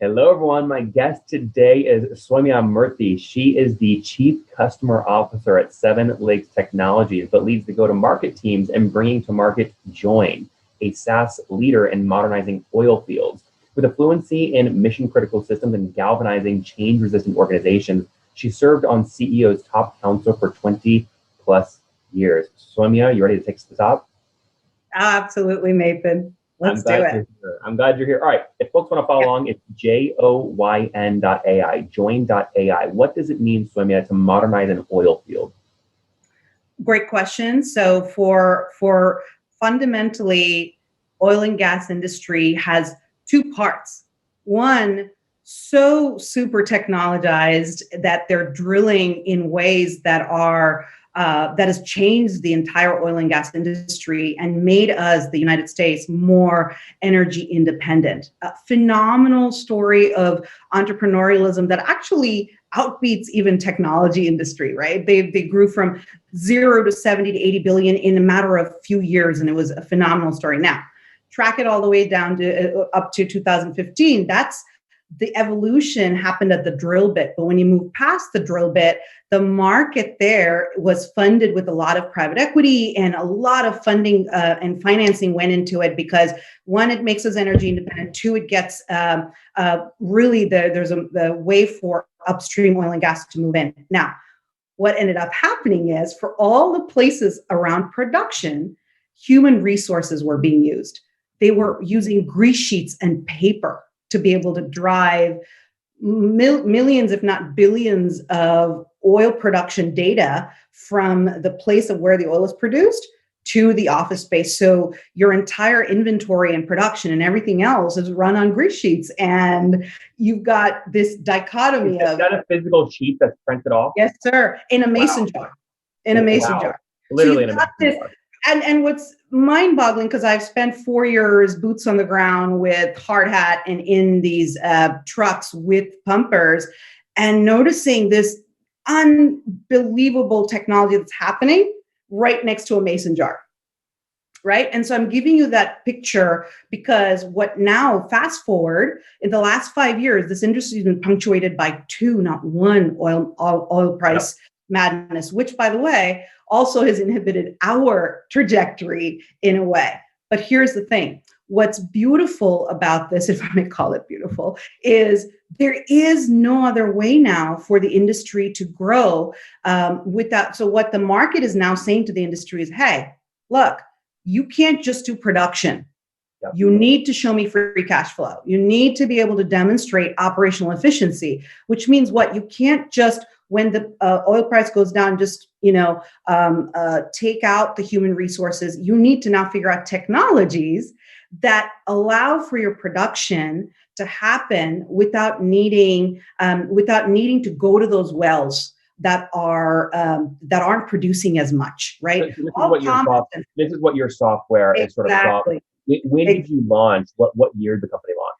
Hello, everyone. My guest today is Sowmya Murthy. She is the Chief Customer Officer at Seven Lakes Technologies, but leads the go-to-market teams and bringing to market Join, a SaaS leader in modernizing oil fields. With a fluency in mission-critical systems and galvanizing change-resistant organizations, she served on CEO's top council for 20 plus years. Sowmya, you ready to take us to the top? Absolutely, Nathan. Let's do it. I'm glad you're here. All right. If folks want to follow along, it's joyn.ai, join.ai. What does it mean, Sowmya, to modernize an oil field? Great question. So for fundamentally, oil and gas industry has two parts. One, so super technologized that they're drilling in ways that has changed the entire oil and gas industry and made us, the United States, more energy independent. A phenomenal story of entrepreneurialism that actually outbeats even technology industry, right? They grew from 0 to 70 to 80 billion in a matter of few years, and it was a phenomenal story. Now, track it all the way down to up to 2015. That's the evolution happened at the drill bit. But when you move past the drill bit, the market there was funded with a lot of private equity, and a lot of funding and financing went into it because one, it makes us energy independent. Two, it gets really there's the way for upstream oil and gas to move in. Now, what ended up happening is for all the places around production, human resources were being used. They were using grease sheets and paper to be able to drive millions, if not billions, of oil production data from the place of where the oil is produced to the office space. So your entire inventory and production and everything else is run on grease sheets. And you've got this dichotomy of— Is that a physical sheet that's printed off? Yes, sir. In a mason jar. In a mason jar. Literally in a mason jar. And what's mind-boggling, because I've spent 4 years boots on the ground with hard hat and in these trucks with pumpers, and noticing this unbelievable technology that's happening right next to a mason jar, right? And so I'm giving you that picture because what now, fast forward, in the last 5 years, this industry has been punctuated by two, not one, oil price madness, which, by the way, also has inhibited our trajectory in a way. But here's the thing. What's beautiful about this, if I may call it beautiful, is there is no other way now for the industry to grow without. So what the market is now saying to the industry is, hey, look, you can't just do production. Yep. You need to show me free cash flow. You need to be able to demonstrate operational efficiency, which means what? You can't just, when the oil price goes down, just take out the human resources. You need to now figure out technologies that allow for your production to happen without needing to go to those wells that aren't producing as much, right? This is what your software is sort of. When did you launch? What year did the company launch?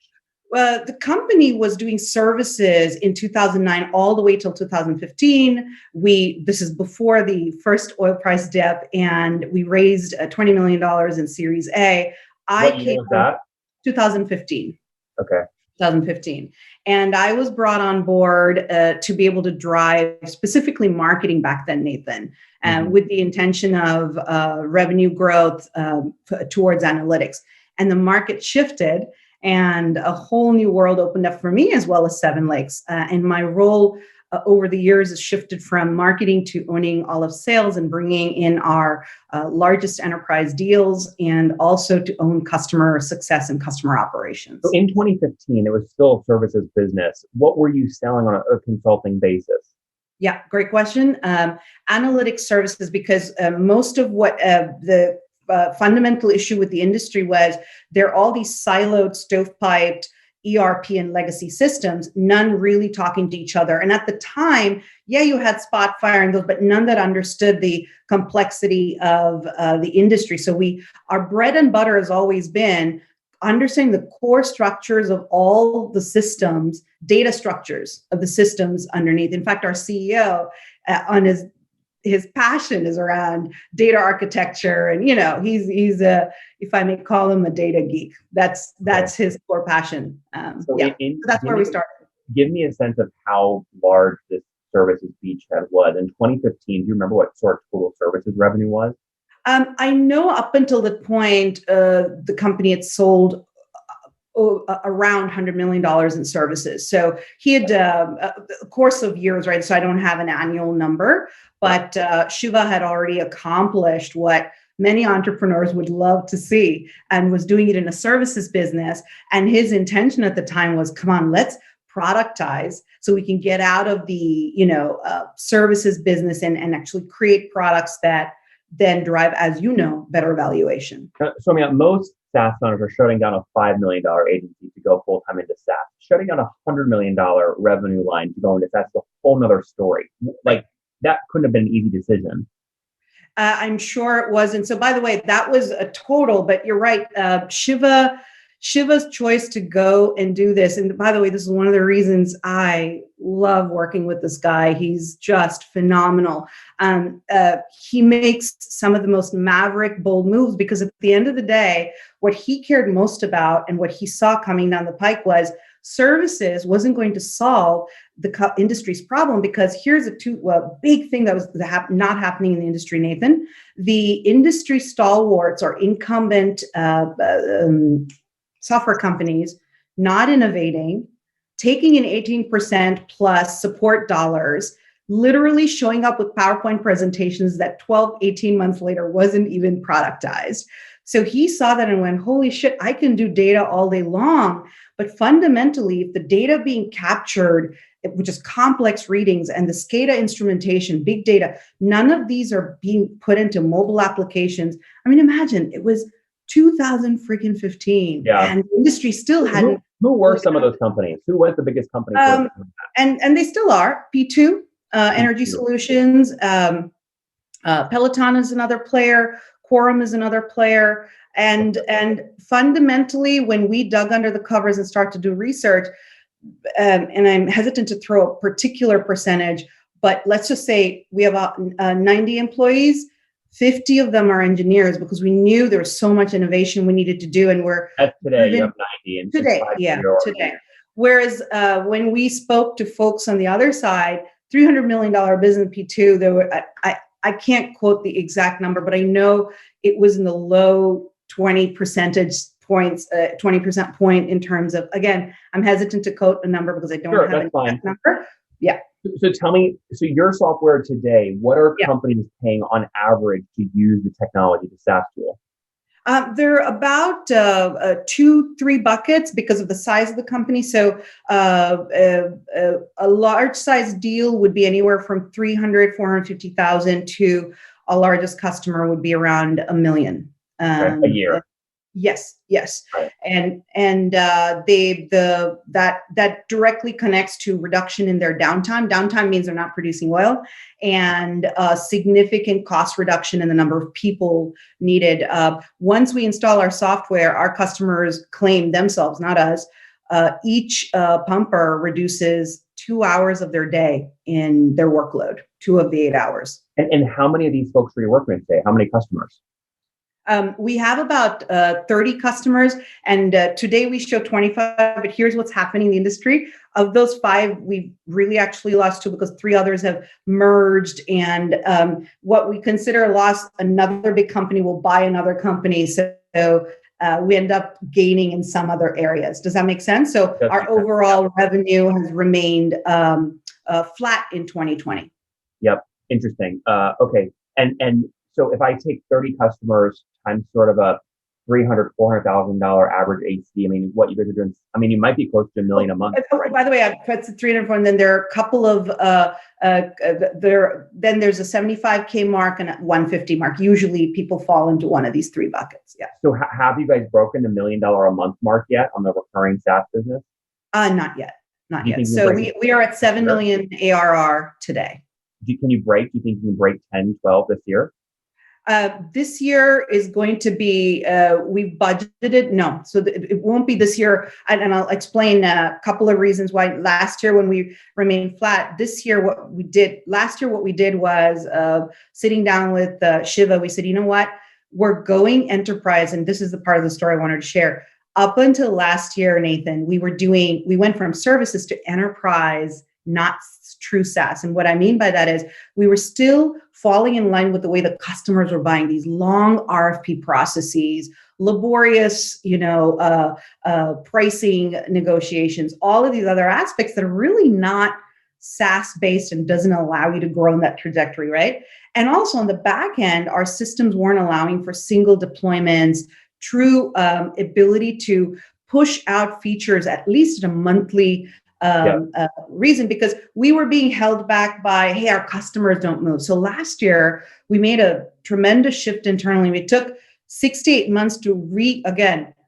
The company was doing services in 2009 all the way till 2015. This is before the first oil price dip, and we raised $20 million in Series A. What year was that? 2015. Okay. 2015. And I was brought on board to be able to drive specifically marketing back then, Nathan, with the intention of revenue growth towards analytics. And the market shifted, and a whole new world opened up for me, as well as Seven Lakes. And my role over the years has shifted from marketing to owning all of sales and bringing in our largest enterprise deals, and also to own customer success and customer operations. So in 2015, it was still a services business. What were you selling on a consulting basis? Yeah, great question. Analytics services, because most of what the fundamental issue with the industry was, there are all these siloed, stovepiped ERP and legacy systems, none really talking to each other. And at the time, you had Spotfire and those, but none that understood the complexity of the industry. So our bread and butter has always been understanding the core structures of all the systems, data structures of the systems underneath. In fact, our CEO on his passion is around data architecture, and he's a, if I may call him, a data geek. That's his core passion. So that's where we started. Give me a sense of how large this services beachhead was in 2015. Do you remember what sort of total services revenue was? I know up until the point the company had sold around $100 million in services. So he had a course of years, right? So I don't have an annual number, but Shiva had already accomplished what many entrepreneurs would love to see, and was doing it in a services business. And his intention at the time was, come on, let's productize so we can get out of the services business and actually create products that then drive, as better valuation. Sowmya, most SaaS founders are shutting down a $5 million agency to go full time into SaaS. Shutting down a $100 million revenue line to go into SaaS is a whole nother story. Like, that couldn't have been an easy decision. I'm sure it wasn't. So, by the way, that was a total, but you're right. Shiva's choice to go and do this. And by the way, this is one of the reasons I love working with this guy. He's just phenomenal. He makes some of the most maverick, bold moves, because at the end of the day, what he cared most about and what he saw coming down the pike was services wasn't going to solve the industry's problem, because here's a big thing that was not happening in the industry, Nathan. The industry stalwarts or incumbent software companies not innovating, taking in 18% plus support dollars, literally showing up with PowerPoint presentations that 12, 18 months later wasn't even productized. So he saw that and went, holy shit, I can do data all day long. But fundamentally, if the data being captured, which is complex readings, and the SCADA instrumentation, big data, none of these are being put into mobile applications. I mean, imagine it was 2015, and the industry still hadn't. Who were some of those companies? Who was the biggest company? And they still are. P2, Energy Solutions, Peloton is another player. Quorum is another player. And fundamentally, when we dug under the covers and start to do research, and I'm hesitant to throw a particular percentage, but let's just say we have 90 employees. 50 of them are engineers, because we knew there was so much innovation we needed to do. And today you have 90. And today. Whereas when we spoke to folks on the other side, $300 million business P2, there were, I can't quote the exact number, but I know it was in the low 20 percentage points, 20% point in terms of, again, I'm hesitant to quote a number because I don't have an exact number. Yeah. So tell me, so your software today, what are companies paying on average to use the technology, the SaaS tool? They're about 2-3 buckets because of the size of the company. So a large size deal would be anywhere from 450,000 to our largest customer would be around $1 million a year. Yes. Right. And that directly connects to reduction in their downtime. Downtime means they're not producing oil, and significant cost reduction in the number of people needed. Once we install our software, our customers claim themselves, not us. Each pumper reduces 2 hours of their day in their workload, 2 of the 8 hours. And how many of these folks are you working with today? How many customers? We have about 30 customers, and today we show 25, but here's what's happening in the industry. Of those 5, we really actually lost 2 because 3 others have merged, and what we consider a loss, another big company will buy another company. So we end up gaining in some other areas. Does that make sense? So our overall revenue has remained flat in 2020. Yep. Interesting. Okay. And so if I take 30 customers times sort of a $300,000-$400,000 average AC, I mean, what you guys are doing, I mean, you might be close to $1 million a month. Right? By the way, I put 304, and then there are a couple of, then there's a 75K mark and a 150 mark. Usually people fall into one of these 3 buckets. Yeah. So have you guys broken the $1 million a month mark yet on the recurring SaaS business? Not yet. So we are at 7 million ARR today. Do you think you can break 10, 12 this year? This year is going to be, we've budgeted, no, so it won't be this year. And I'll explain a couple of reasons why. Last year, when we remained flat, this year, last year, what we did was sitting down with Shiva, we said, you know what, we're going enterprise. And this is the part of the story I wanted to share. Up until last year, Nathan, we went from services to enterprise, not true SaaS. And what I mean by that is we were still falling in line with the way the customers were buying these long RFP processes, laborious, pricing negotiations, all of these other aspects that are really not SaaS based and doesn't allow you to grow in that trajectory, right? And also on the back end, our systems weren't allowing for single deployments, true ability to push out features at least at a monthly reason, because we were being held back by, hey, our customers don't move. So last year, we made a tremendous shift internally. We took 6 to 8 months to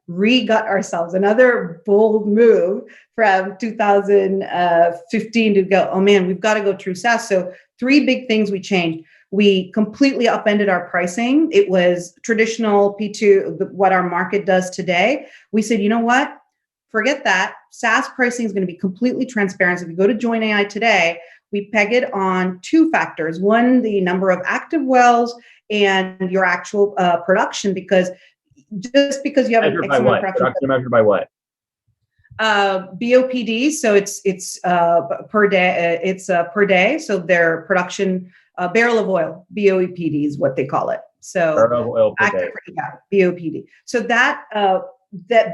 re-gut ourselves, another bold move from 2015 to go, oh man, we've got to go true SaaS. So 3 big things we changed. We completely upended our pricing. It was traditional P2, what our market does today. We said, you know what? Forget that. SaaS pricing is going to be completely transparent. So if you go to Join AI today, we peg it on 2 factors. One, the number of active wells and your actual production, because just because you have measured by what? Production measured by what? BOPD. So it's per day. It's per day. So their production barrel of oil, BOPD is what they call it. So barrel of oil per day. BOPD. So that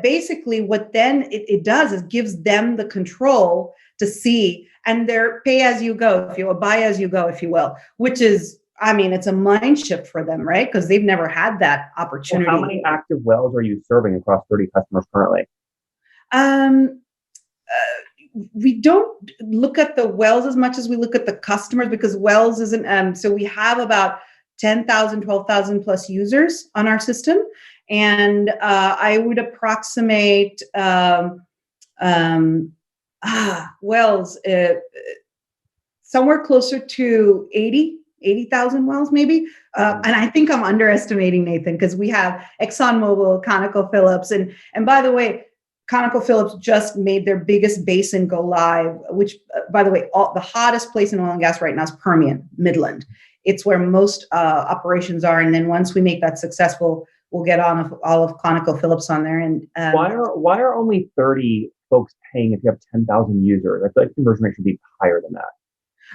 basically what then it does is gives them the control to see, and they're pay as you go, if you will, buy as you go, if you will, which is, I mean, it's a mind shift for them, right? Because they've never had that opportunity. Well, how many active wells are you serving across 30 customers currently? We don't look at the wells as much as we look at the customers, because wells isn't, so we have about 10,000, 12,000 plus users on our system. And I would approximate wells somewhere closer to 80,000 wells maybe. And I think I'm underestimating, Nathan, because we have ExxonMobil, ConocoPhillips. And by the way, ConocoPhillips just made their biggest basin go live, which, by the way, the hottest place in oil and gas right now is Permian, Midland. It's where most operations are. And then once we make that successful, we'll get on all of ConocoPhillips on there. And why are only 30 folks paying if you have 10,000 users? I feel like conversion rate should be higher than that.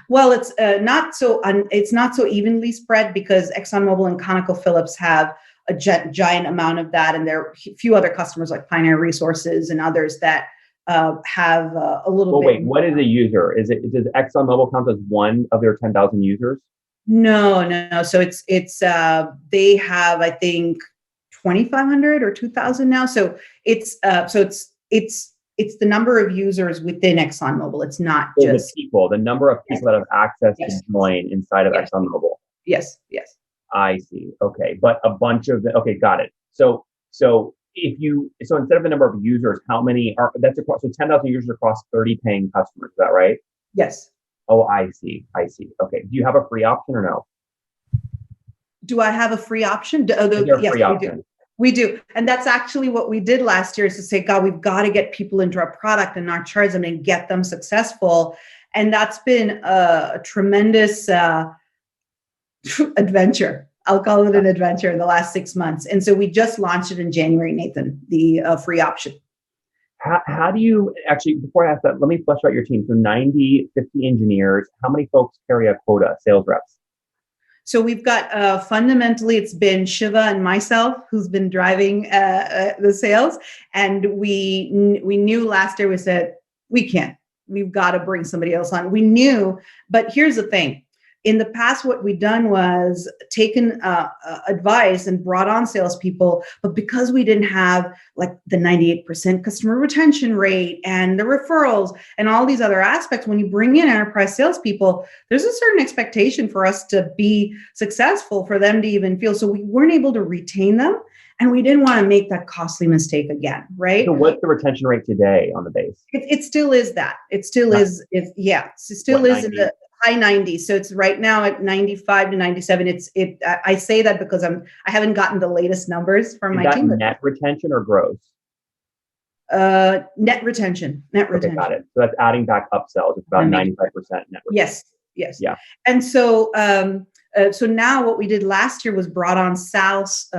Well, it's not so evenly spread, because ExxonMobil and ConocoPhillips have a giant amount of that, and there are a few other customers like Pioneer Resources and others that have a little bit. Wait, what is a user? Does ExxonMobil count as one of their 10,000 users? No. So it's they have, I think, 2,500 or 2,000 now. So it's the number of users within ExxonMobil. It's not just the number of people that have access to join inside of ExxonMobil. Yes. I see. Okay, but a bunch of okay, got it. So instead of the number of users, how many are that's across? So 10,000 users across 30 paying customers. Is that right? Yes. Oh, I see. Okay. Do you have a free option or no? Do I have a free option? Yes, we do. And that's actually what we did last year, is to say, God, we've got to get people into our product and not charge them and get them successful. And that's been a tremendous adventure. I'll call it an adventure in the last 6 months. And so we just launched it in January, Nathan, the free option. How do you actually, before I ask that, let me flesh out your team. So 50 engineers. How many folks carry a quota, sales reps? So we've got fundamentally, it's been Shiva and myself who's been driving the sales. And we knew last year, we said, we've got to bring somebody else on. We knew, but here's the thing. In the past, what we'd done was taken advice and brought on salespeople, but because we didn't have like the 98% customer retention rate and the referrals and all these other aspects, when you bring in enterprise salespeople, there's a certain expectation for us to be successful, for them to even feel. So we weren't able to retain them, and we didn't want to make that costly mistake again, right? So what's the retention rate today on the base? It still is that. It still is. It still is in the high 90s. So it's right now at 95 to 97. I say that because I haven't gotten the latest numbers from my team. Net retention or gross? Net retention. Net retention. Okay, got it. So that's adding back upsells. It's about 95% net retention. Yes. Yeah. And so, so now what we did last year was brought on SaaS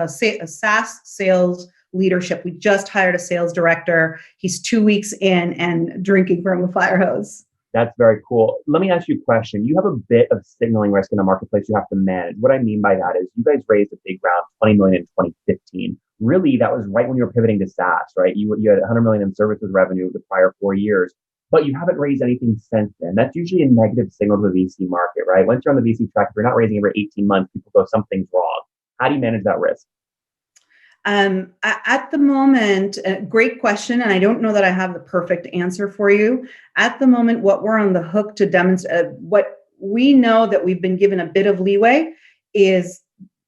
sales leadership. We just hired a sales director. He's 2 weeks in and drinking from a fire hose. That's very cool. Let me ask you a question. You have a bit of signaling risk in the marketplace you have to manage. What I mean by that is you guys raised a big round, 20 million in 2015. Really, that was right when you were pivoting to SaaS, right? You had 100 million in services revenue the prior 4 years, but you haven't raised anything since then. That's usually a negative signal to the VC market, right? Once you're on the VC track, if you're not raising every 18 months, people go, something's wrong. How do you manage that risk? At the moment, great question. And I don't know that I have the perfect answer for you. At the moment, what we're on the hook to demonstrate, what we know that we've been given a bit of leeway is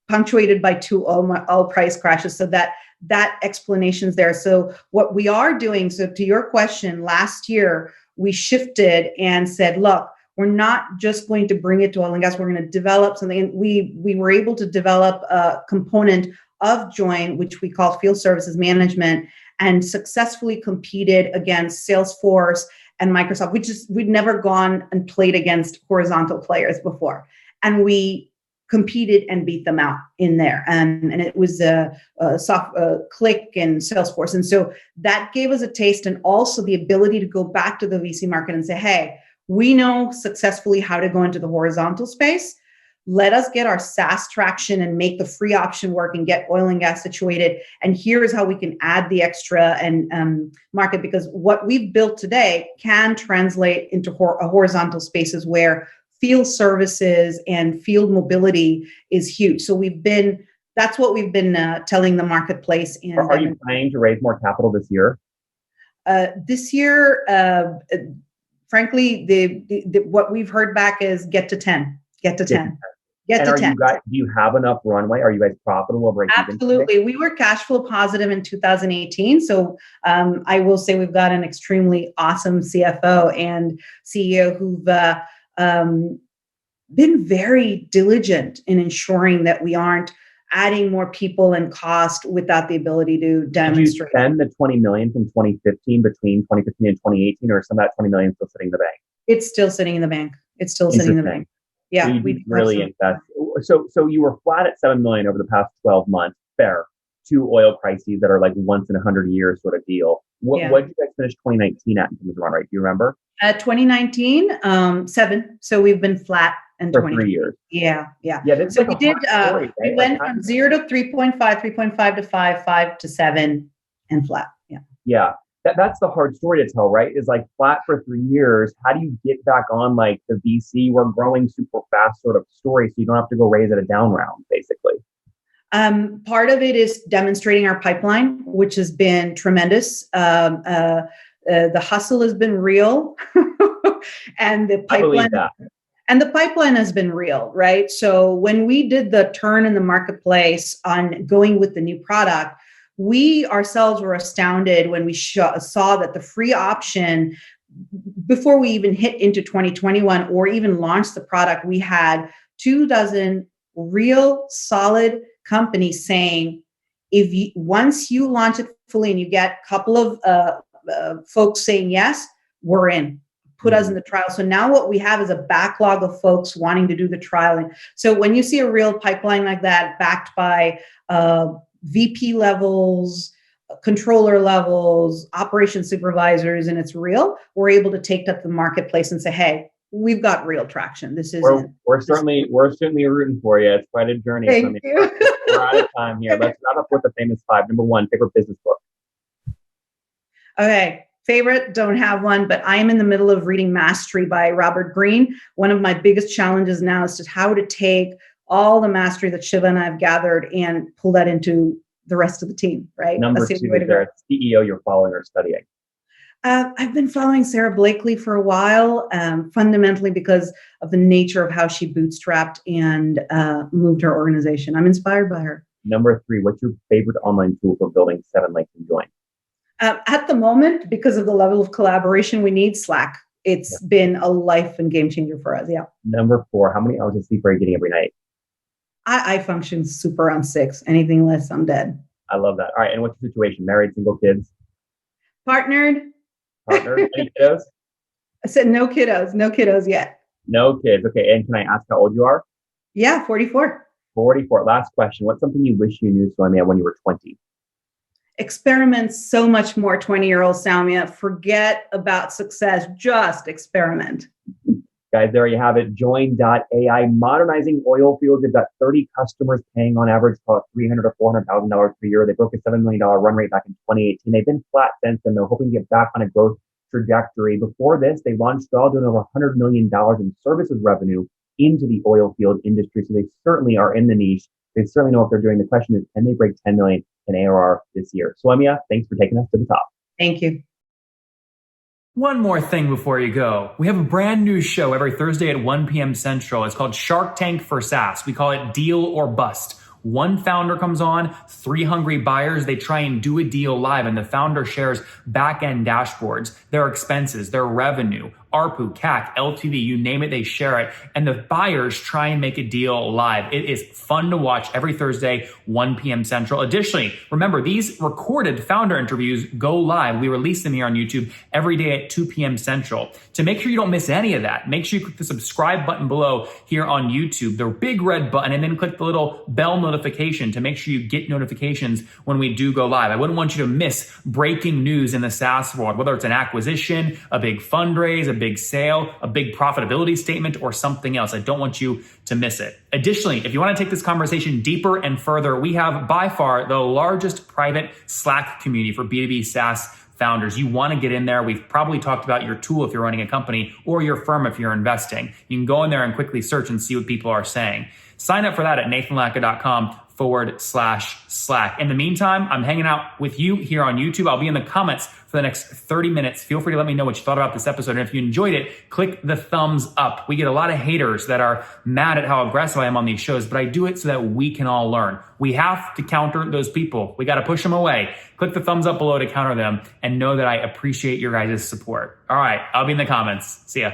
punctuated by 2 oil price crashes. So that explanation's there. So what we are doing, so to your question, last year, we shifted and said, look, we're not just going to bring it to oil and gas. We're going to develop something. And we were able to develop a component of Join, which we call field services management, and successfully competed against Salesforce and Microsoft. We'd never gone and played against horizontal players before. And we competed and beat them out in there. And it was Click and Salesforce. And so that gave us a taste, and also the ability to go back to the VC market and say, hey, we know successfully how to go into the horizontal space. Let us get our SaaS traction and make the free option work and get oil and gas situated. And here's how we can add the extra and market, because what we've built today can translate into horizontal spaces where field services and field mobility is huge. So that's what we've been telling the marketplace. And are you planning to raise more capital this year? This year, frankly, what we've heard back is get to 10. Get to 10. Get to 10. Do you have enough runway? Are you guys profitable? Absolutely. We were cash flow positive in 2018. So I will say we've got an extremely awesome CFO and CEO who've been very diligent in ensuring that we aren't adding more people and cost without the ability to demonstrate. Did you spend the 20 million from 2015 between 2015 and 2018, or some of that 20 million still sitting in the bank? It's still sitting in the bank. It's still sitting in the bank. Yeah, so we really invest. So you were flat at 7 million over the past 12 months. Fair. 2 oil crises that are like once in 100 years sort of deal. What did you guys finish 2019 at in terms of run rate? Do you remember? 2019, 7. So we've been flat in for 3 years. Yeah. So like we right? We went from 0 to 3.5, 3.5 to 5, 5 to 7, and flat. Yeah. That's the hard story to tell, right? Is like flat for 3 years. How do you get back on like the VC, we're growing super fast sort of story, so you don't have to go raise at a down round, basically? Part of it is demonstrating our pipeline, which has been tremendous. The hustle has been real, and the pipeline has been real, right? So when we did the turn in the marketplace on going with the new product, we ourselves were astounded when we saw that the free option, before we even hit into 2021 or even launched the product, we had 24 real solid companies saying, once you launch it fully and you get a couple of folks saying yes, we're in. Put us in the trial. So now what we have is a backlog of folks wanting to do the trial. So when you see a real pipeline like that, backed by VP levels, controller levels, operations supervisors, and it's real, we're able to take that to the marketplace and say, hey, we've got real traction. We're certainly rooting for you. It's quite a journey. Thank you. We're out of time here. Let's wrap up with the famous 5. Number 1, favorite business book. Okay. Favorite, don't have one, but I am in the middle of reading Mastery by Robert Greene. One of my biggest challenges now is just how to take all the mastery that Shiva and I have gathered and pull that into the rest of the team, right? Number 2, is there a CEO you're following or studying? I've been following Sarah Blakely for a while, fundamentally because of the nature of how she bootstrapped and moved her organization. I'm inspired by her. Number 3, what's your favorite online tool for building 7 Lakes and Join? At the moment, because of the level of collaboration we need, Slack. it's been a life and game changer for us. Yeah. Number 4, how many hours of sleep are you getting every night? I function super on 6. Anything less, I'm dead. I love that. All right. And what's your situation? Married, single, kids? Partnered. Partner? Any kiddos? I said no kiddos. No kiddos yet. No kids. Okay. And can I ask how old you are? Yeah, 44. 44. Last question. What's something you wish you knew, Sowmya, when you were 20? Experiment so much more, 20-year-old Sowmya. Forget about success. Just experiment. Guys, there you have it. Join.ai, modernizing oil fields. They've got 30 customers paying on average about $300,000 to $400,000 per year. They broke a $7 million run rate back in 2018. They've been flat since then. They're hoping to get back on a growth trajectory. Before this, they launched all doing over $100 million in services revenue into the oil field industry. So they certainly are in the niche. They certainly know what they're doing. The question is, can they break 10 million in ARR this year? Sowmya, thanks for taking us to the top. Thank you. One more thing before you go. We have a brand new show every Thursday at 1 p.m. Central. It's called Shark Tank for SaaS. We call it Deal or Bust. One founder comes on, 3 hungry buyers, they try and do a deal live, and the founder shares back-end dashboards, their expenses, their revenue, ARPU, CAC, LTV, you name it, they share it. And the buyers try and make a deal live. It is fun to watch every Thursday, 1 p.m. Central. Additionally, remember, these recorded founder interviews go live. We release them here on YouTube every day at 2 p.m. Central. To make sure you don't miss any of that, make sure you click the subscribe button below here on YouTube, the big red button, and then click the little bell notification to make sure you get notifications when we do go live. I wouldn't want you to miss breaking news in the SaaS world, whether it's an acquisition, a big fundraise, a big sale, a big profitability statement, or something else. I don't want you to miss it. Additionally, if you want to take this conversation deeper and further, we have by far the largest private Slack community for B2B SaaS founders. You want to get in there. We've probably talked about your tool if you're running a company or your firm if you're investing. You can go in there and quickly search and see what people are saying. Sign up for that at nathanlatka.com/Slack. In the meantime, I'm hanging out with you here on YouTube. I'll be in the comments for the next 30 minutes. Feel free to let me know what you thought about this episode. And if you enjoyed it, click the thumbs up. We get a lot of haters that are mad at how aggressive I am on these shows, but I do it so that we can all learn. We have to counter those people. We got to push them away. Click the thumbs up below to counter them and know that I appreciate your guys' support. All right, I'll be in the comments. See ya.